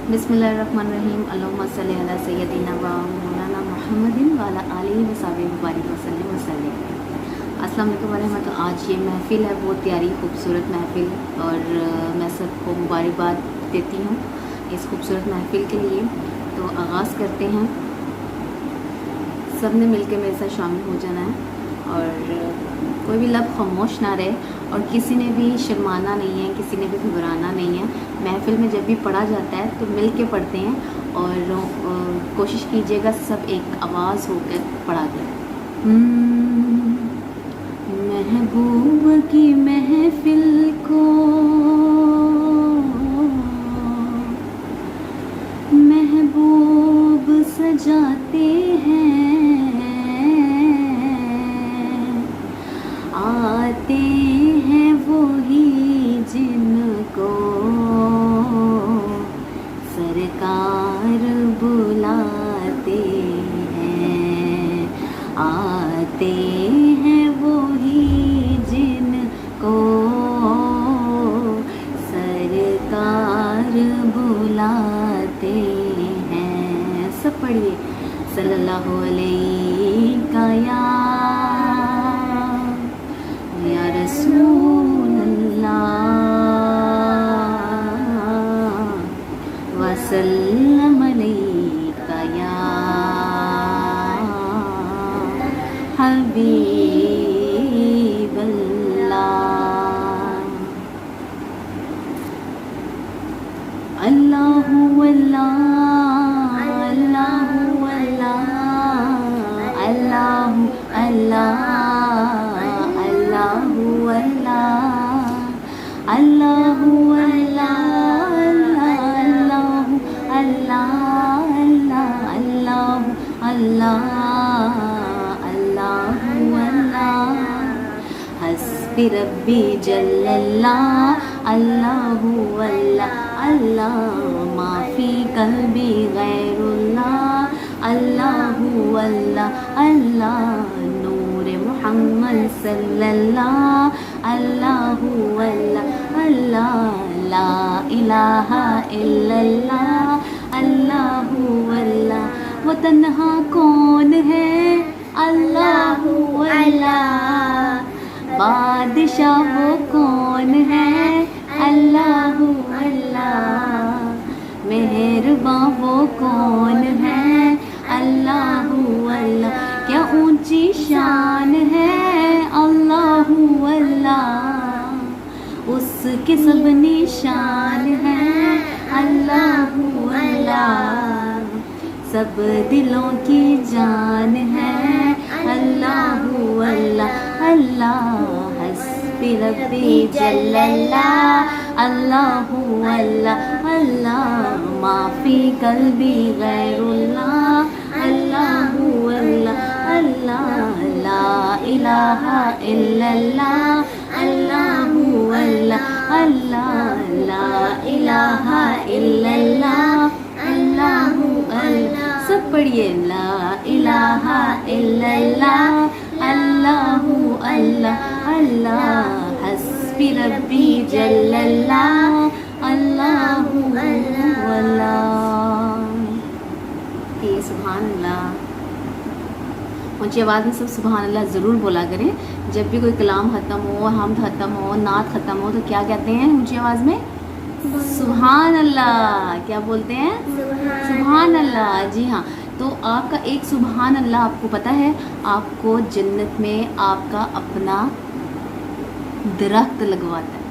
बिस्मिल्लाहिर्रहमानिर्रहीम। अल्लाहुम्मा सल्लि अला सय्यदिना व मौलाना मुहम्मदिन व अला आलिहि व सहबिहि व बारिक वसल्लम। अस्सलाम वालेकुम व रहमतुल्लाह। आज ये महफ़िल है, बहुत प्यारी खूबसूरत महफ़िल, और मैं सबको मुबारकबाद देती हूँ इस खूबसूरत महफ़िल के लिए। तो आगाज़ करते हैं, सब ने मिल के मेरे साथ शामिल हो जाना है और कोई भी लब खामोश ना रहे, और किसी ने भी शर्माना नहीं है, किसी ने भी घबराना नहीं है। महफ़िल में जब भी पढ़ा जाता है तो मिल के पढ़ते हैं और कोशिश कीजिएगा सब एक आवाज़ होकर पढ़ा जाए। महबूब की महफ़िल को महबूब सजाते हैं, आते हैं वो ही जिनको सरकार बुलाते हैं, आते हैं वो ही जिनको सरकार बुलाते हैं। सब पढ़िए, सल्लल्लाहु अलैहि या रसूल अल्लाह वसल्लम अलैका या हबीब अल्लाह। अल्लाहु अल्लाह अल्लाहु अल्लाह अल्लाहु अल्लाह अल्लाहु अल्लाह अल्लाहु अल्लाह अल्लाहु अल्लाह अल्लाहु अल्लाह अल्लाहु अल्लाह। हस्बी रब्बी जल्लल्लाह अल्लाहु अल्लाह अल्लाह, माफ़ी कल्बी गैरुल्लाह अल्लाहु अल्लाह अल्लाह, नूरे मुहम्मद सल्लल्लाह अल्लाहु अल्लाह अल्लाह, ला इलाहा इल्लल्लाह अल्लाहु अल्लाह। वो तन्हा कौन है अल्लाहु अल्लाह, बादशाह वो कौन है अल्लाहु अल्लाह, मेहरबान वो कौन है अल्लाहु अल्लाह, क्या ऊंची शान है अल्लाहु अल्लाह, उसके सब निशान है अल्लाहु अल्लाह, सब दिलों की जान है अल्लाहु अल्लाह अल्लाह। हस्बी रब्बी जल्लल्लाह अल्लाहु अल्लाह अल्लाह, माफ़ी कल्बी गैरुल्लाह अल्लाहु अल्लाह अल्लाह, ला इलाहा इल्लल्लाह अल्लाहु अल्लाह अल्लाह, ला इलाहा इल्लल्लाह अल्लाहु अल्लाह। सब पढ़िए, ला इलाहा इल्लल्लाह अल्लाहु अल्लाह अल्लाह, हस्बी रब्बी जल्लल्लाह अल्लाहु अल्लाह। सुभान अल्लाह। ऊंची आवाज़ में सब सुभान अल्लाह ज़रूर बोला करें। जब भी कोई कलाम ख़त्म हो, हमद ख़त्म हो, नात ख़त्म हो, तो क्या कहते हैं ऊंची आवाज़ में? सुभान अल्लाह। क्या बोलते हैं? सुभान अल्लाह। जी हाँ, तो आपका एक सुभान अल्लाह, आपको पता है आपको जन्नत में आपका अपना दरख्त लगवाता है।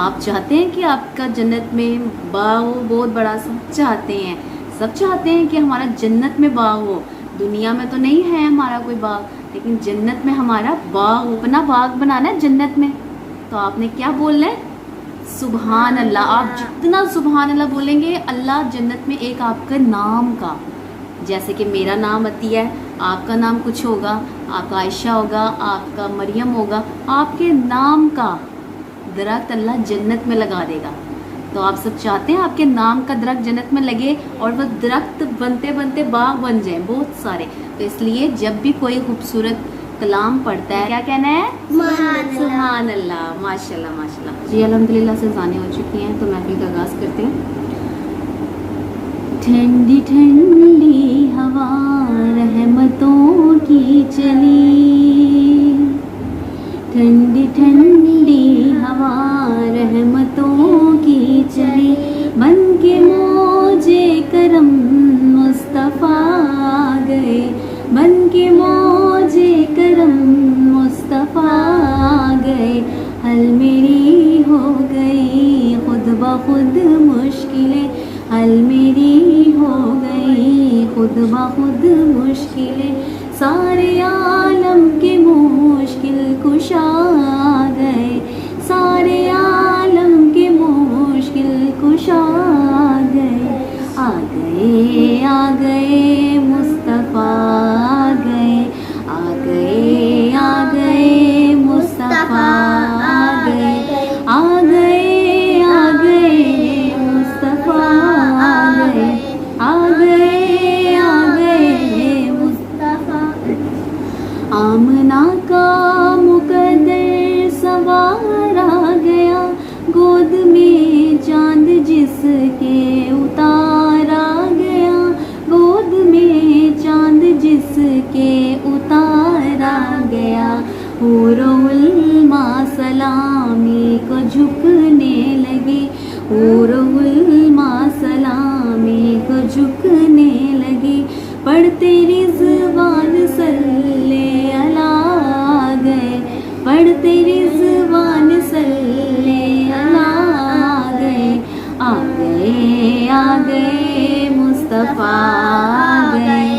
आप चाहते हैं कि आपका जन्नत में बाग हो, बहुत बड़ा, सब चाहते हैं, सब चाहते हैं कि हमारा जन्नत में बाग हो। दुनिया में तो नहीं है हमारा कोई बाग, लेकिन जन्नत में हमारा बाग, अपना बाग बनाना है जन्नत में। तो आपने क्या बोलना है? सुभान अल्लाह। आप जितना सुभान अल्लाह बोलेंगे, अल्लाह जन्नत में एक आपका नाम का, जैसे कि मेरा नाम अतिया है, आपका नाम कुछ होगा, आपका आयशा होगा, आपका मरियम होगा, आपके नाम का दरख्त अल्लाह जन्नत में लगा देगा। तो आप सब चाहते हैं आपके नाम का दरख्त जन्नत में लगे और वह दरख्त बनते बनते बाग बन जाए बहुत सारे। तो इसलिए जब भी कोई खूबसूरत कलाम पढ़ता है क्या कहना है? सुभान अल्लाह। माशाल्लाह माशाल्लाह जी, अल्हम्दुलिल्लाह से जाने हो चुकी हैं, तो महफिल का आगाज़ करते हैं। ठंडी ठंडी हवा रहमतों की चली, ठंडी ठंडी हवा रहमतों की चली, बन के मौजे करम मुस्तफ़ा गए, बन के मौजे करम मुस्तफ़ा गए। हल मेरी हो गई खुद ब खुद मुश्किलें, हल मेरी हो गई खुद ब खुद मुश्किलें, सारे आलम के मुश्किल कुशा गए, सारे आलम के मुश्किल कुशा गए। आ गए मुस्तफ़ा आ गए, आ गए मुस्तफ़ा आ गए, आ गए मुस्तफ़ा आ गए, आ गए मुस्तफ़ा। आमना का मुकद्दर सवार आ गया, गोद में चांद जिसके उतारा गया, गोद में चांद जिसके उतारा गया। हुरुल्मा सलामी को झुकने लगे, हुरुल्मा सलामी को झुकने लगे, पढ़ते रिज़वान सल्ले अला गए, पढ़ते रिज़वान सल्ले अला गए। आ गए मुस्तफ़ा आ गए,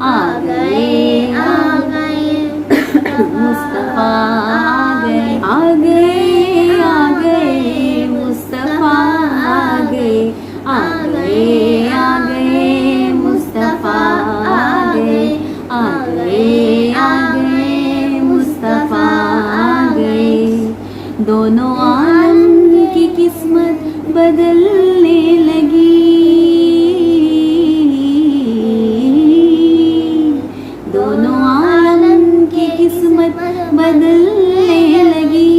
आ गए मुस्तफ़ा आ गए, आ गए मुस्तफ़ा आ गए, आ गए मुस्तफ़ा आ गए, आ गए मुस्तफ़ा आ गए। दोनों आलम की किस्मत बदलने लगी, दोनों आलम की किस्मत बदलने लगी,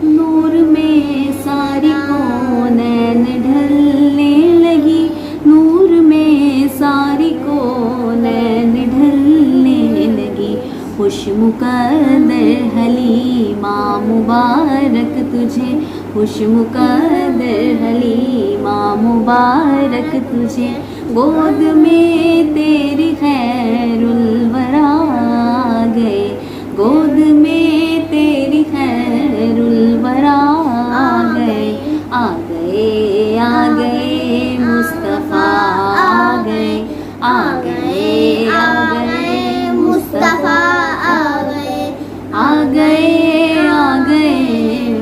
नूर में सारी कौनैन ढलने लगी, नूर में सारी कौनैन ढलने लगी। खुश मुकद्दर हलीमा मुबारक तुझे, खुश मुकद्दर हलीमा मुबारक तुझे, गोद में तेरी खैरुल वरा गए, गोद में तेरी खैरुल वरा गए। आ गए मुस्तफ़ा आ गए, आ गए मुस्तफ़ा आ गए, आ गए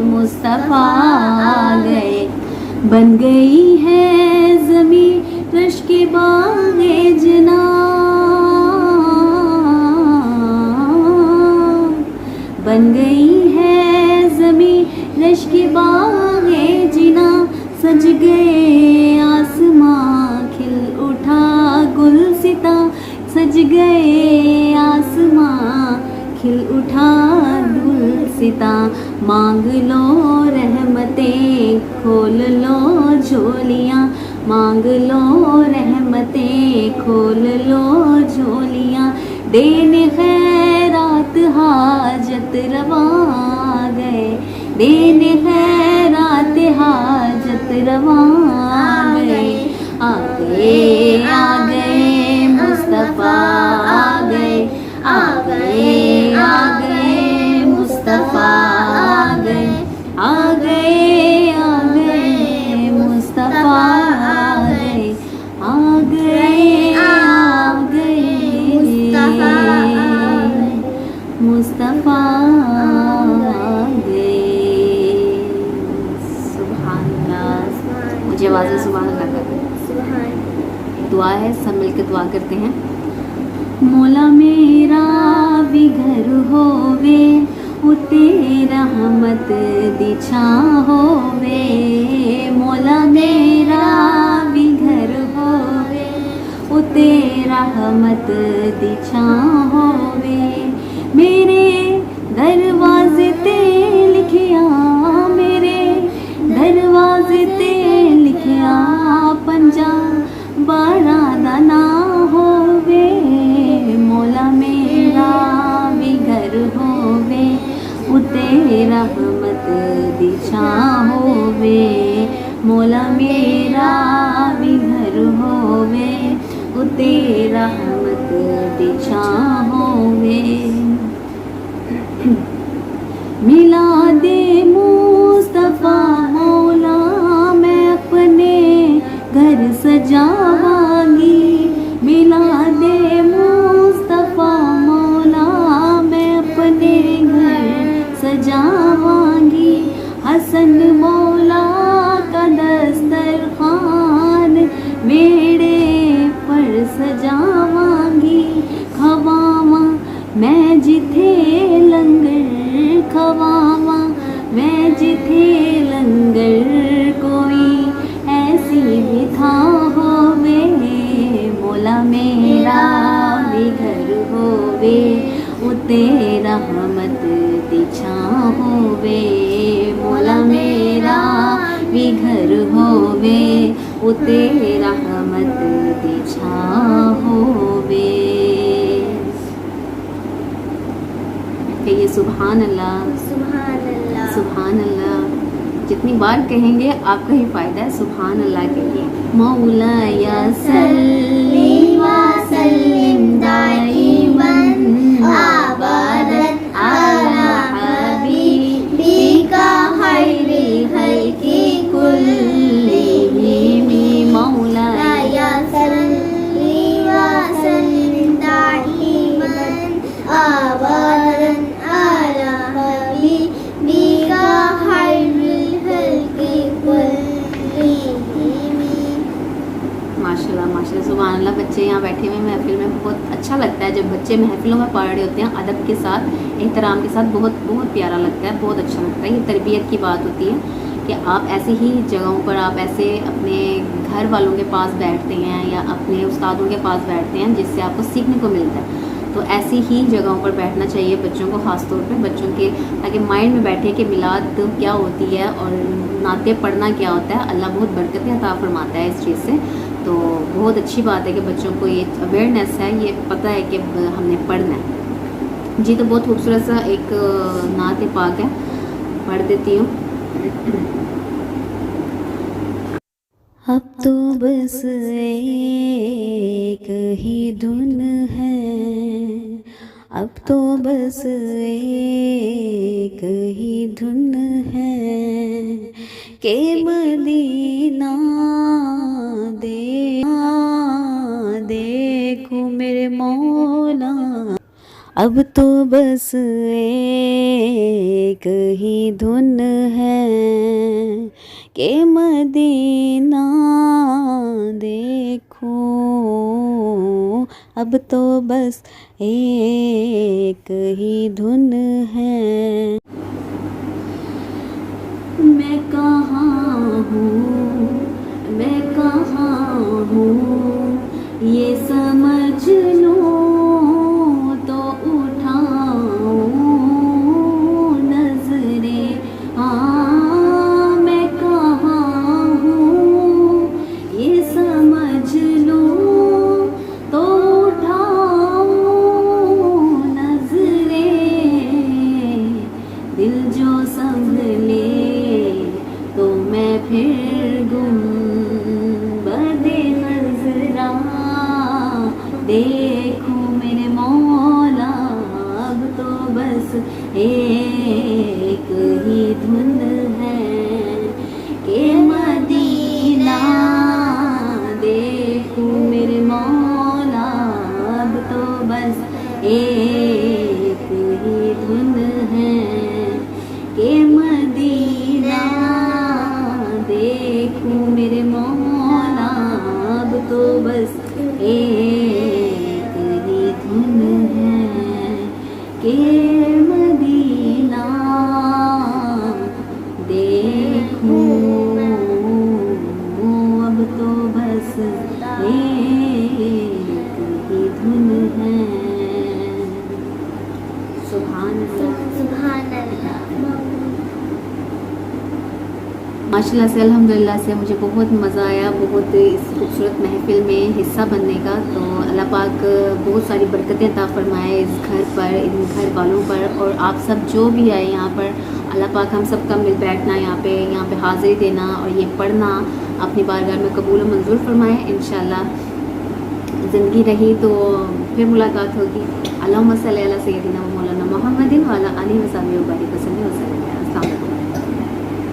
मुस्तफ़ा आ गए। बन गई है ज़मीं रश के बाग़े जना, बन गई है ज़मीं रश के बाग़े जिना, सज गए आसमां खिल उठा गुलसिता, सज गए आसमां खिल उठा गुलसिता। मांग लो रहमतें खोल लो झोलियाँ, मांग लो रहमतें खोल लो झोलियाँ, देने खैरात हाजत रवा गए, देने खैरात हाजत रवा गए। आ गए मुस्तफ़ा आ गए, आ गए मुस्तफ़ा आ गए, आ गए मुस्तफ़ा आ गए, आ गए मुस्तफ़ा आ गए। सुभान अल्लाह। मुझे आवाज़ में सुभान अल्लाह कर दुआ है, सब मिलकर दुआ करते हैं। मौला मेरा भी घर होवे, उते रहमत दी छां होवे, मौला मेरा भी घर होवे, उते रहमत दी छां होवे। मेरे दरवाजे ते लिखिया, मेरे दरवाजे ते लिखिया, पंजा 12 दी छां होवे, मौला मेरा भी घर होवे, उते रहमत दी छां होवे। मिलादे मुस्तफा मौला मैं अपने घर सजावांगी, मिलादे मुस्तफा मौला मैं अपने घर सजावांगी, हसन मौला का दस्तरखान मेरे पर सजावांगी, खवावा मैं जिथे लंगर, खवावा मैं जिथे लंगर, कोई ऐसी भी था होवे, मौला मेरा भी घर होवे, उते रहमत दी छां होवे, मौला मेरा भी घर होवे, उते रहमत दी छां होवे। कहिए सुभान अल्लाह, सुभान अल्लाह, सुभान अल्लाह। जितनी बार कहेंगे आपका ही फायदा है, सुभान अल्लाह कहिए। मौला या सल्ली व सल्लिम दाइमन आबादन अला हबीबिका खैरिल खल्क़ि कुल्लिहिम, मौला या सल्ली व सल्लिम दाइमन आबादन अला हबीबिका खैरिल खल्क़ि कुल्लिहिम। माशाल्लाह माशाल्लाह, सुभान अल्लाह। बच्चे यहाँ बैठे हुए महफिल में, बहुत अच्छा लगता है जब बच्चे महफिलों में पढ़ रहे होते हैं अदब के साथ, एहतराम के साथ, बहुत बहुत प्यारा लगता है, बहुत अच्छा लगता है। ये तरबियत की बात होती है कि आप ऐसी ही जगहों पर, आप ऐसे अपने घर वालों के पास बैठते हैं या अपने उस्तादों के पास बैठते हैं जिससे आपको सीखने को मिलता है। तो ऐसी ही जगहों पर बैठना चाहिए बच्चों को, ख़ास तौर पे बच्चों के, ताकि माइंड में बैठे कि मिलाद क्या होती है और नाते पढ़ना क्या होता है। अल्लाह बहुत बरकतें अता फरमाता है इस चीज़ से। तो बहुत अच्छी बात है कि बच्चों को ये अवेयरनेस है, ये पता है कि हमने पढ़ना है। जी, तो बहुत खूबसूरत सा एक नात पाक है, पढ़ देती हूँ। अब तो बस एक ही धुन है, अब तो बस एक ही धुन है, के मदीना देखो मेरे मौला। अब तो बस एक ही धुन है, के मदीना देखो। अब तो बस एक ही धुन है। मैं कहाँ हूँ, मैं कहाँ हूँ, ये समझ लो तो उठाओ नजरें। हाँ मैं कहाँ हूँ, ये समझ लो तो उठाओ नजरें। दिल जो संभले तो मैं फिर गुंबदे नजरा देखूं मेरे मौला। अब तो बस एक ही धुन है, के मदीना देखूं मेरे मौला। अब तो बस एक ही धुन है, के मदीना देखूं मेरे मौला। अब तो बस एक ही धुन है, के मदीना देखूं। अब तो बस एक ही धुन है। सुभान अल्लाह, सुभान अल्लाह। माशाल्लाह से, अल्हम्दुलिल्लाह से मुझे बहुत मज़ा आया, बहुत इस खूबसूरत महफिल में हिस्सा बनने का। तो अल्लाह पाक बहुत सारी बरकतें अता फरमाए इस घर पर, इन घर वालों पर, और आप सब जो भी आए यहाँ पर, अल्लाह पाक हम सब का मिल बैठना यहाँ पे हाज़िरी देना और ये पढ़ना अपनी बारगाह में कबूल और मंजूर फरमाए। इंशाल्लाह ज़िंदगी रही तो फिर मुलाकात होगी। अल्लाहुम्मा सल्ली अला सय्यदिना व मौलाना मुहम्मदिन व अला आलिहि व सहबिहि व बारिक वसल्लम। अस्सलाम वालेकुम।